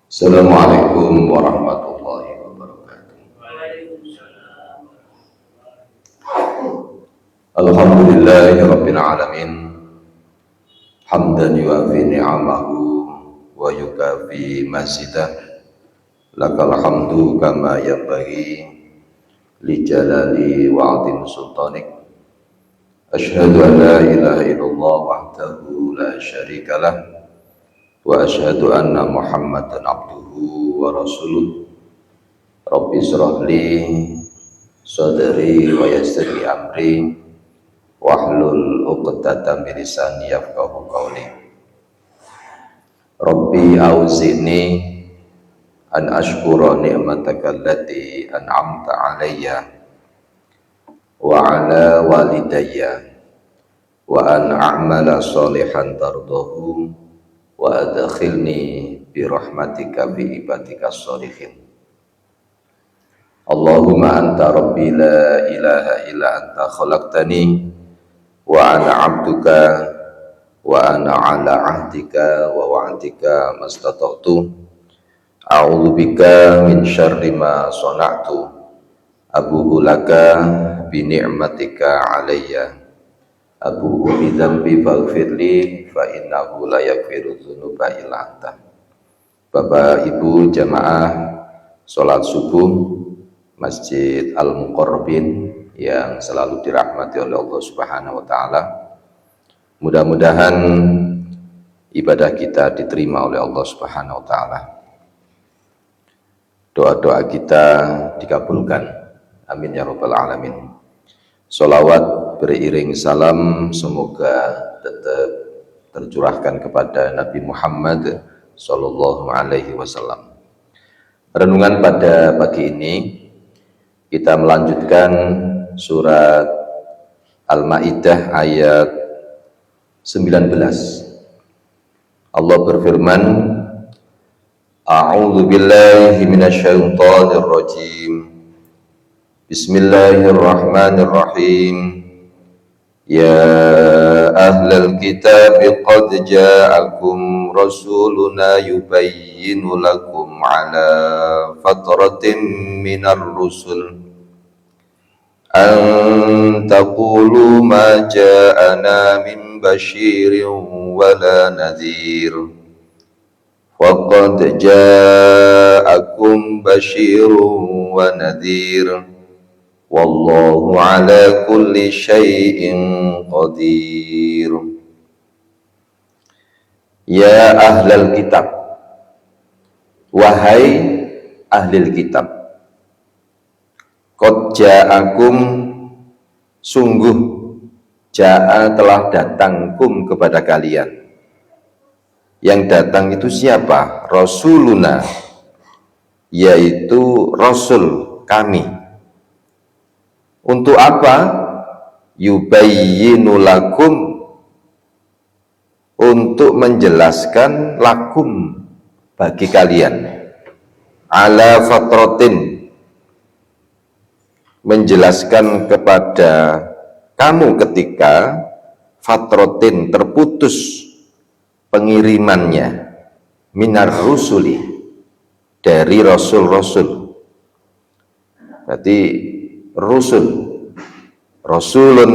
Assalamualaikum warahmatullahi wabarakatuh. Alhamdulillahi rabbil alamin. Hamdan yuafi ni'amahu wa yukafi mazidah. Lakal hamdu kama yanbaghi li jalali wa 'azimi sultanik. Asyhadu an la ilaha illallah wahdahu la syarika lah. Wa asyhadu anna Muhammadan abduhu wa rasuluh. Rabbi shrah li sadri wa yassir li amri wahlul 'uqdatam min lisani yafqahu qawli. Rabbi auzi'ni an ashkura ni'mataka allati an'amta 'alayya wa 'ala walidayya wa an a'mala shalihan tardahu wa adkhilni bi rahmatika bi ibadika sholihin. Allahumma anta rabbi la ilaha illa anta khalaqtani wa ana 'abduka wa ana 'ala 'ahdika wa wa'dika mastata'tu. A'udzu bika min syarri ma shana'tu. Abu'u laka bi ni'matika 'alayya. Abu'u bi dzambi faghfirli fa innahu la yaghfiru dzunuba illa anta. Bapak Ibu jamaah salat subuh Masjid Al-Muqarrabin yang selalu dirahmati oleh Allah Subhanahu wa taala. Mudah-mudahan ibadah kita diterima oleh Allah Subhanahu wa taala. Doa-doa kita dikabulkan. Amin ya rabbal alamin. Sholawat beriring salam semoga tetap tercurahkan kepada Nabi Muhammad sallallahu alaihi wasallam. Renungan pada pagi ini kita melanjutkan surat Al-Maidah ayat 19. Allah berfirman, A'udzu billahi minasyaitonir rajim. Bismillahirrahmanirrahim. Ya ahlal kitab qad ja'akum rasuluna yubayyinu lakum ala fatratin minar rusul an taqulu ma ja'ana min basyirin wala nadhir. Faqad ja'akum basyirun wa nadhir. Wallahu ala kulli syai'in qadir. Ya ahlal kitab, wahai ahlil kitab, qad ja'akum, sungguh ja'a telah datang kum kepada kalian. Yang datang itu siapa? Rasuluna, yaitu Rasul kami. Untuk apa? Yubayyinu lakum, untuk menjelaskan lakum bagi kalian. Ala fatratin, menjelaskan kepada kamu ketika fatratin terputus pengirimannya, minar rusuli, dari rasul-rasul. Berarti rusul, rasulun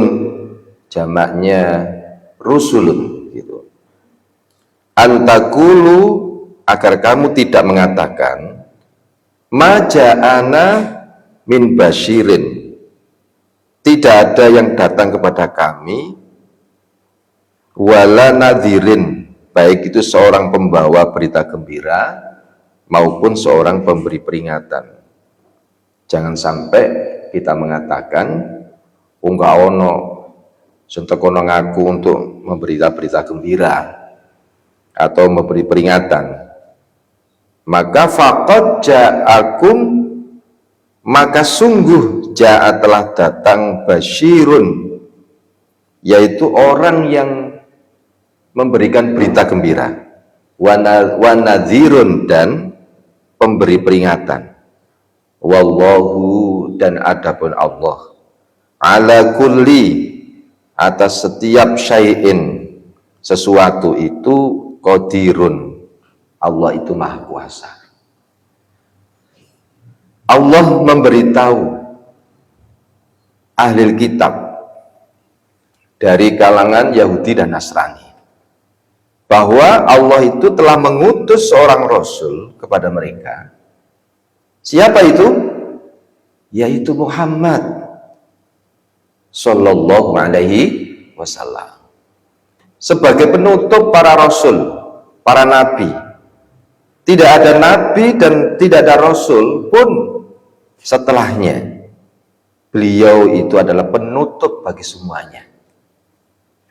jamaknya rusulun gitu. Antakulu, agar kamu tidak mengatakan ma ja'ana min basyirin, tidak ada yang datang kepada kami, wala nadhirin, baik itu seorang pembawa berita gembira maupun seorang pemberi peringatan. Jangan sampai kita mengatakan ungga ono sing tekono ngaku untuk memberi berita gembira atau memberi peringatan. Maka faqad ja'akum, maka sungguh ja'a telah datang basyirun, yaitu orang yang memberikan berita gembira, wa nadhirun, dan pemberi peringatan. Wallahu, dan adapun Allah, ala kulli, atas setiap syai'in, sesuatu itu, qadirun, Allah itu Maha Kuasa. Allah memberitahu ahli kitab dari kalangan Yahudi dan Nasrani bahwa Allah itu telah mengutus seorang Rasul kepada mereka. Siapa itu? Yaitu Muhammad Sallallahu Alaihi Wasallam, sebagai penutup para Rasul, para Nabi. Tidak ada Nabi dan tidak ada Rasul pun setelahnya. Beliau itu adalah penutup bagi semuanya.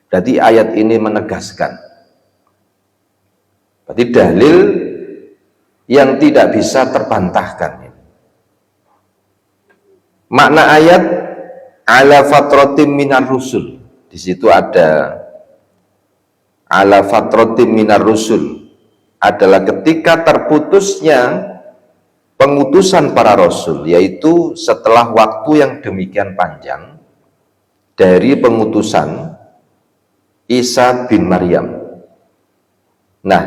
Jadi ayat ini menegaskan, berarti dalil yang tidak bisa terbantahkan. Makna ayat ala fatratim minar rusul, di situ ada ala fatratim minar rusul, adalah ketika terputusnya pengutusan para rasul, yaitu setelah waktu yang demikian panjang dari pengutusan Isa bin Maryam. Nah,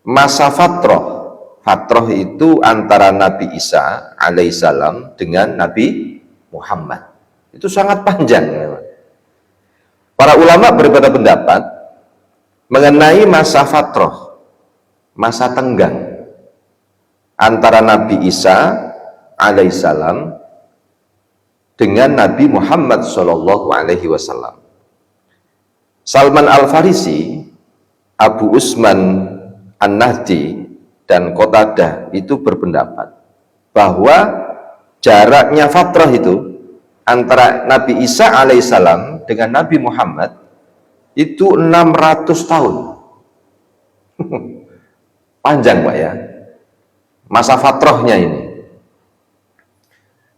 masa fatroh itu antara Nabi Isa alaihissalam dengan Nabi Muhammad itu sangat panjang. Para ulama berbeda pendapat mengenai masa fatroh, masa tenggang antara Nabi Isa alaihissalam dengan Nabi Muhammad Shallallahu Alaihi Wasallam. Salman Al-Farisi, Abu Usman An-Nahdi, dan Qatadah itu berpendapat bahwa jaraknya fatrah itu antara Nabi Isa alaihissalam dengan Nabi Muhammad itu 600 tahun. Panjang Pak ya, masa fatrahnya ini.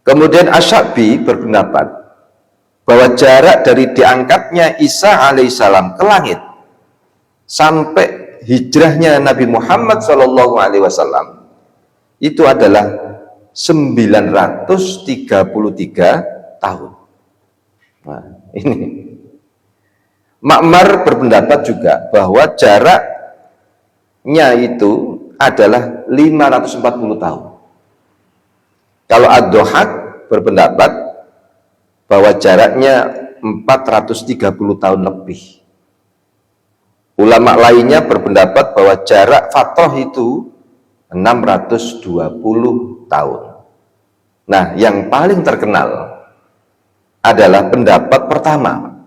Kemudian Asy-Sya'bi berpendapat bahwa jarak dari diangkatnya Isa alaihissalam ke langit sampai hijrahnya Nabi Muhammad SAW itu adalah 933 tahun. Nah, ini Ma'mar berpendapat juga bahwa jaraknya itu adalah 540 tahun. Kalau Ad-Dhahhak berpendapat bahwa jaraknya 430 tahun lebih. Ulama lainnya berpendapat bahwa jarak fatrah itu 620 tahun. Nah, yang paling terkenal adalah pendapat pertama,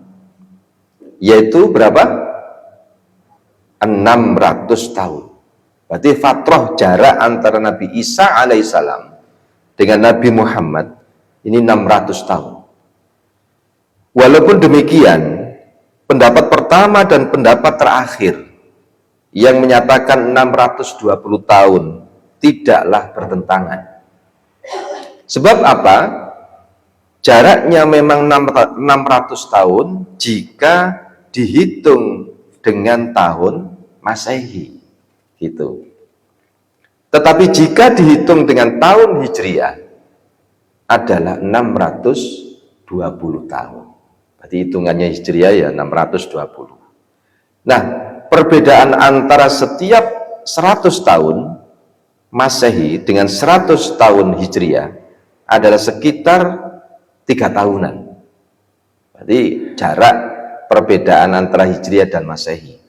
yaitu berapa? 600 tahun. Berarti fatrah jarak antara Nabi Isa alaihissalam dengan Nabi Muhammad ini 600 tahun. Walaupun demikian, pendapat pertama dan pendapat terakhir yang menyatakan 620 tahun tidaklah bertentangan. Sebab apa? Jaraknya memang 600 tahun jika dihitung dengan tahun Masehi, gitu. Tetapi jika dihitung dengan tahun Hijriah adalah 620 tahun. Berarti hitungannya Hijriah ya 620. Nah, perbedaan antara setiap 100 tahun Masehi dengan 100 tahun Hijriah adalah sekitar 3 tahunan. Berarti jarak perbedaan antara Hijriah dan Masehi.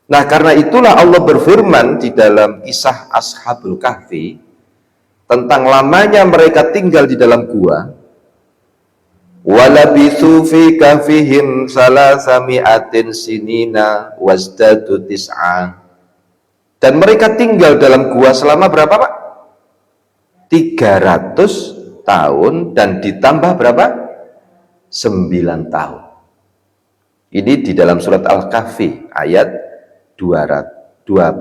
Nah, karena itulah Allah berfirman di dalam kisah Ashabul Kahfi tentang lamanya mereka tinggal di dalam gua. Walabithu fi kahfihim salasami'atin sinina wazdadu tis'a. Dan mereka tinggal dalam gua selama berapa Pak? 300 tahun dan ditambah berapa? 9 tahun. Ini di dalam surat Al-Kahfi ayat 25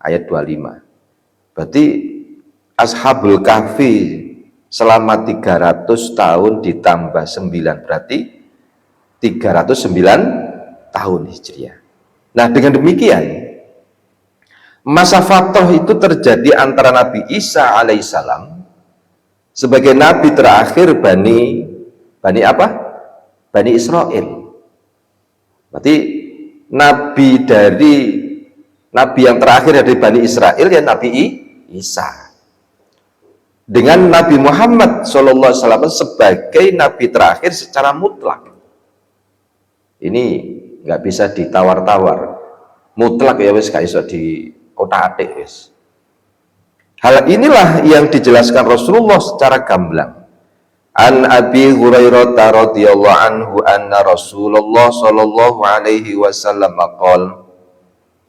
ayat 25. Berarti Ashabul Kahfi selama 300 tahun ditambah 9 berarti 309 tahun Hijriah. Nah, dengan demikian masa fatrah itu terjadi antara Nabi Isa alaihissalam sebagai nabi terakhir Bani apa? Bani Israel. Berarti nabi dari Nabi yang terakhir dari Bani Israel ya Nabi Isa. Dengan Nabi Muhammad SAW sebagai Nabi terakhir secara mutlak. Ini nggak bisa ditawar-tawar. Mutlak ya wis gak iso di otak-atik wis. Hal inilah yang dijelaskan Rasulullah secara gamblang. An Abi Hurairah radhiyallahu anhu anna Rasulullah sallallahu alaihi wasallam qala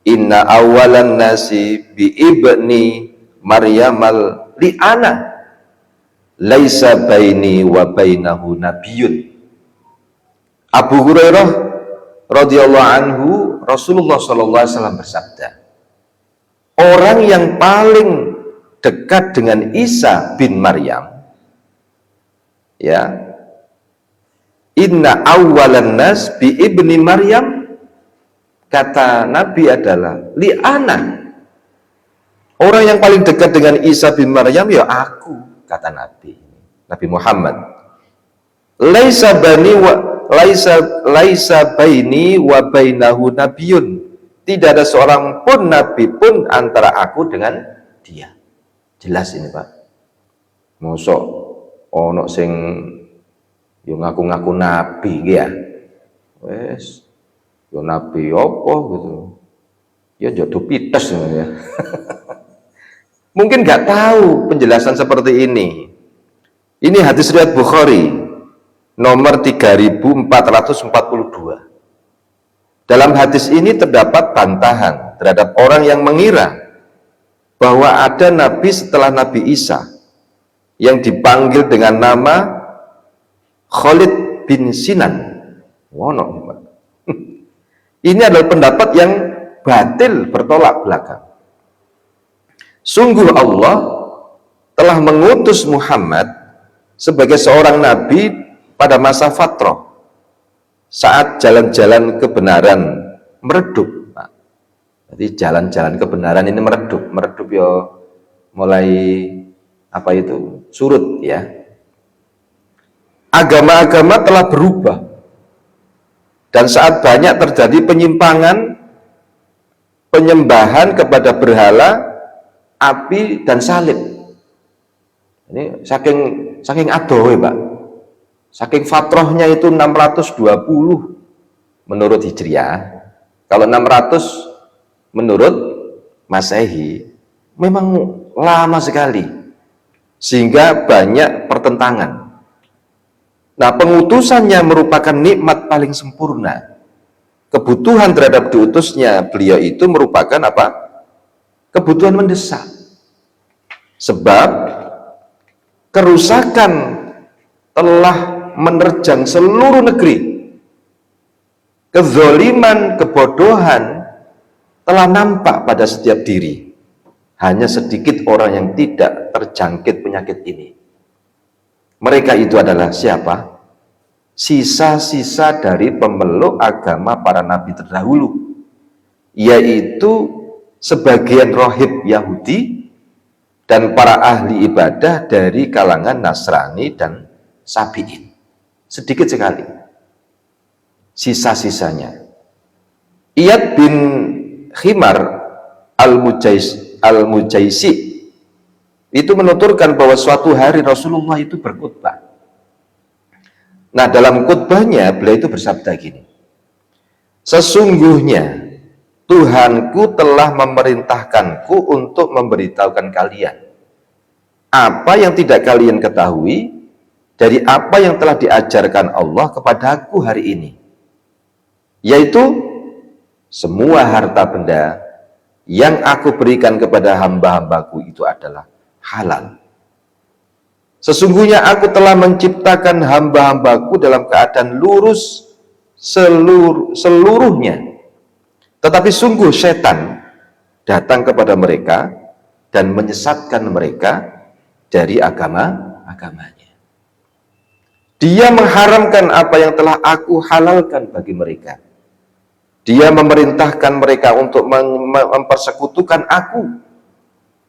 inna awalan nasi bi ibni Maryamal li'ana laisa baini wa bainahu nabiyyun. Abu Hurairah radhiyallahu anhu Rasulullah sallallahu alaihi wasallam bersabda, orang yang paling dekat dengan Isa bin Maryam, ya, inna awalan nas bi ibni Maryam, kata Nabi adalah li'ana, orang yang paling dekat dengan Isa bin Maryam ya aku, kata Nabi Muhammad. Laisa baini wa bainahu nabiyyun, tidak ada seorang pun nabi pun antara aku dengan dia. Jelas ini Pak. Mosok ono sing yo ngaku-ngaku nabi ya. Wes yo nabi apa gitu. Ya jodoh pites ya. Mungkin nggak tahu penjelasan seperti ini. Ini hadis riwayat Bukhari nomor 3442. Dalam hadis ini terdapat bantahan terhadap orang yang mengira bahwa ada nabi setelah Nabi Isa yang dipanggil dengan nama Khalid bin Sinan. Wono, ini adalah pendapat yang batil, bertolak belakang. Sungguh Allah telah mengutus Muhammad sebagai seorang nabi pada masa fatrah, saat jalan-jalan kebenaran meredup. Jadi jalan-jalan kebenaran ini meredup ya mulai apa itu surut ya. Agama-agama telah berubah dan saat banyak terjadi penyimpangan, penyembahan kepada berhala, api dan salib. Ini saking adoh ya Pak, saking fatrahnya itu 620 menurut Hijriah. Kalau 600 menurut Masehi memang lama sekali sehingga banyak pertentangan. Nah, pengutusannya merupakan nikmat paling sempurna. Kebutuhan terhadap diutusnya beliau itu merupakan apa? Kebutuhan mendesak. Sebab kerusakan telah menerjang seluruh negeri. Kezoliman, kebodohan telah nampak pada setiap diri. Hanya sedikit orang yang tidak terjangkit penyakit ini. Mereka itu adalah siapa? Sisa-sisa dari pemeluk agama para nabi terdahulu, yaitu sebagian rohib Yahudi dan para ahli ibadah dari kalangan Nasrani dan Sabi'in. Sedikit sekali sisa-sisanya. Iyad bin Khimar al-Mujaisi itu menuturkan bahwa suatu hari Rasulullah itu berkhutbah. Nah, dalam khutbahnya beliau itu bersabda gini, sesungguhnya Tuhanku telah memerintahkanku untuk memberitahukan kalian apa yang tidak kalian ketahui dari apa yang telah diajarkan Allah kepadaku hari ini, yaitu semua harta benda yang aku berikan kepada hamba-hambaku itu adalah halal. Sesungguhnya aku telah menciptakan hamba-hambaku dalam keadaan lurus seluruhnya. Tetapi sungguh setan datang kepada mereka dan menyesatkan mereka dari agamanya. Dia mengharamkan apa yang telah aku halalkan bagi mereka. Dia memerintahkan mereka untuk mempersekutukan aku,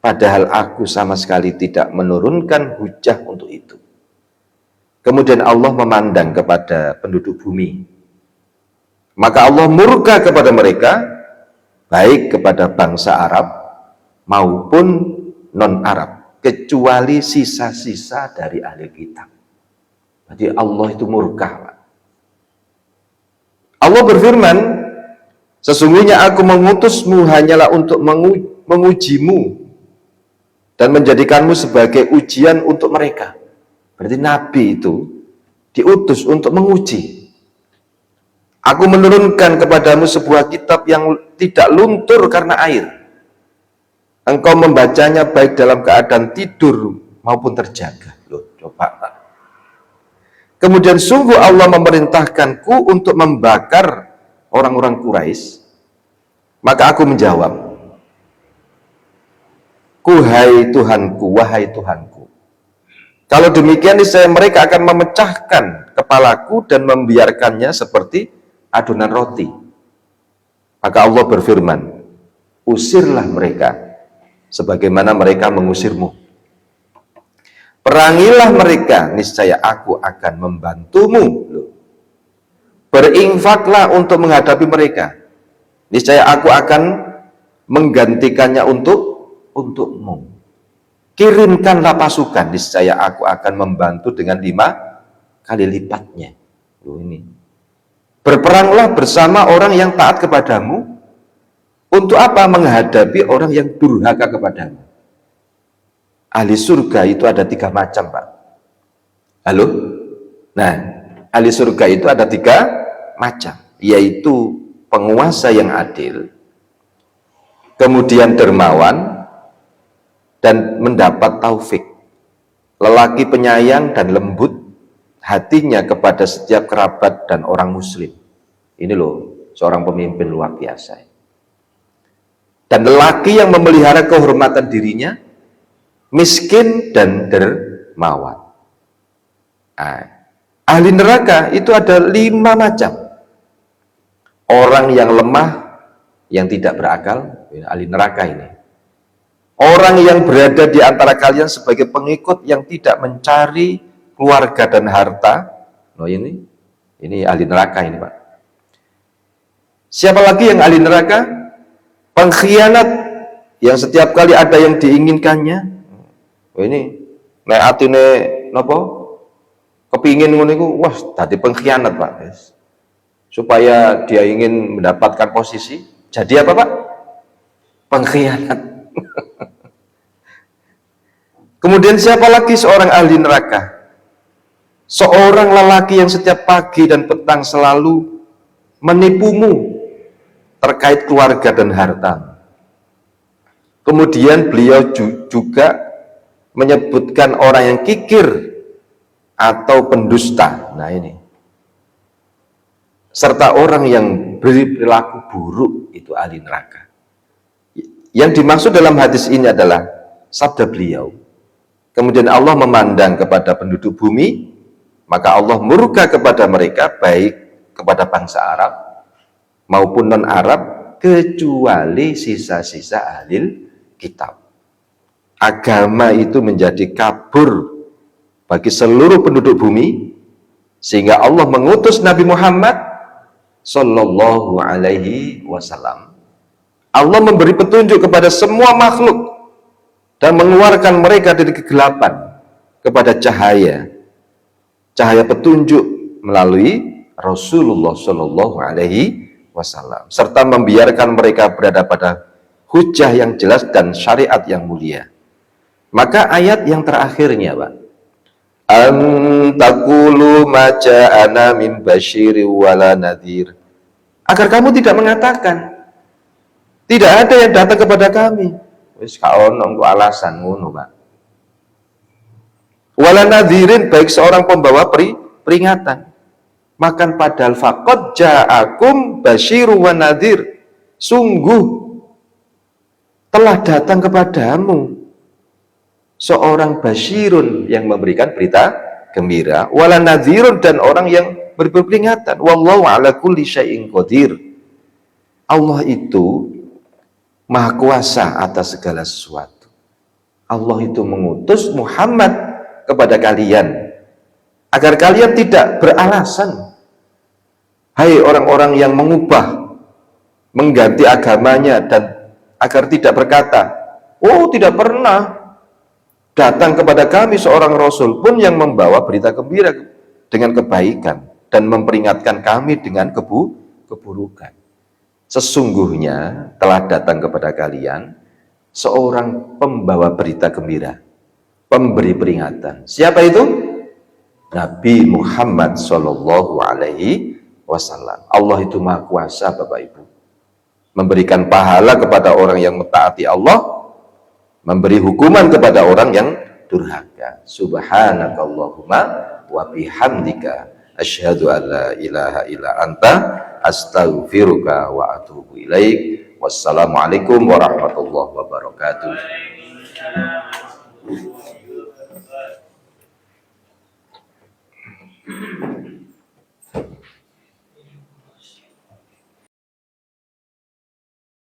padahal aku sama sekali tidak menurunkan hujah untuk itu. Kemudian Allah memandang kepada penduduk bumi. Maka Allah murka kepada mereka baik kepada bangsa Arab maupun non-Arab, kecuali sisa-sisa dari ahli kitab. Jadi Allah itu murka, Pak. Allah berfirman, sesungguhnya aku mengutusmu hanyalah untuk mengujimu dan menjadikanmu sebagai ujian untuk mereka. Berarti Nabi itu diutus untuk menguji. Aku menurunkan kepadamu sebuah kitab yang tidak luntur karena air. Engkau membacanya baik dalam keadaan tidur maupun terjaga. Loh, coba Pak. Kemudian sungguh Allah memerintahkanku untuk membakar orang-orang Quraisy. Maka aku menjawab, Kuhai Tuhanku, wahai Tuhanku, kalau demikian niscaya mereka akan memecahkan kepalaku dan membiarkannya seperti adonan roti. Maka Allah berfirman, usirlah mereka sebagaimana mereka mengusirmu. Perangilah mereka, niscaya aku akan membantumu. Berinfaklah untuk menghadapi mereka, niscaya aku akan menggantikannya untukmu. Kirimkanlah pasukan, niscaya aku akan membantu dengan 5 kali lipatnya. Ini. Berperanglah bersama orang yang taat kepadamu. Untuk apa? Menghadapi orang yang durhaka kepadamu. Ahli surga itu ada 3 macam, Pak. Halo? Nah, ahli surga itu ada 3 macam, yaitu penguasa yang adil, kemudian dermawan, dan mendapat taufik. Lelaki penyayang dan lembut hatinya kepada setiap kerabat dan orang muslim. Ini loh, seorang pemimpin luar biasa. Dan lelaki yang memelihara kehormatan dirinya, miskin dan dermawan. Ahli neraka itu ada 5 macam. Orang yang lemah, yang tidak berakal, ahli neraka ini. Orang yang berada di antara kalian sebagai pengikut yang tidak mencari keluarga dan harta. Nah ini ahli neraka ini, Pak. Siapa lagi yang ahli neraka? Pengkhianat yang setiap kali ada yang diinginkannya. Ini nek atine napa kepingin ngono iku wah dadi pengkhianat, Pak. Supaya dia ingin mendapatkan posisi, jadi apa, Pak? Pengkhianat. Kemudian siapa lagi seorang ahli neraka? Seorang lelaki yang setiap pagi dan petang selalu menipumu terkait keluarga dan harta. Kemudian beliau juga menyebutkan orang yang kikir atau pendusta. Nah ini. Serta orang yang berperilaku buruk, itu ahli neraka. Yang dimaksud dalam hadis ini adalah sabda beliau. Kemudian Allah memandang kepada penduduk bumi, maka Allah murka kepada mereka, baik kepada bangsa Arab maupun non-Arab, kecuali sisa-sisa ahli kitab. Agama itu menjadi kabur bagi seluruh penduduk bumi, sehingga Allah mengutus Nabi Muhammad Sallallahu Alaihi Wasallam. Allah memberi petunjuk kepada semua makhluk dan mengeluarkan mereka dari kegelapan kepada cahaya petunjuk melalui Rasulullah Sallallahu Alaihi Wasallam, serta membiarkan mereka berada pada hujah yang jelas dan syariat yang mulia. Maka ayat yang terakhirnya, Pak, Antakulu maja'ana min basyiri wala nadhir, agar kamu tidak mengatakan tidak ada yang datang kepada kami. Wis kaono engko alasan ngono, Pak. Wala nadhirin, baik seorang pembawa peringatan. Makan padahal faqad ja'akum basyiru wa nadhir, sungguh telah datang kepadamu seorang basyirun yang memberikan berita gembira, wala nadhirun, dan orang yang memberi peringatan. Wallahu ala kulli syai'in qadir. Allah itu maha kuasa atas segala sesuatu. Allah itu mengutus Muhammad kepada kalian agar kalian tidak beralasan. Hai orang-orang yang mengubah mengganti agamanya dan agar tidak berkata, oh tidak pernah datang kepada kami seorang rasul pun yang membawa berita gembira dengan kebaikan dan memperingatkan kami dengan keburukan. Sesungguhnya telah datang kepada kalian seorang pembawa berita gembira, pemberi peringatan. Siapa itu? Nabi Muhammad Shallallahu Alaihi Wasallam. Allah itu Maha Kuasa, Bapak Ibu, memberikan pahala kepada orang yang mentaati Allah, memberi hukuman kepada orang yang durhaka. Subhanakallahumma wa bihamdika asyhadu an la ilaha illa anta astaghfiruka wa atubu ilaik. Wassalamualaikum warahmatullahi wabarakatuh.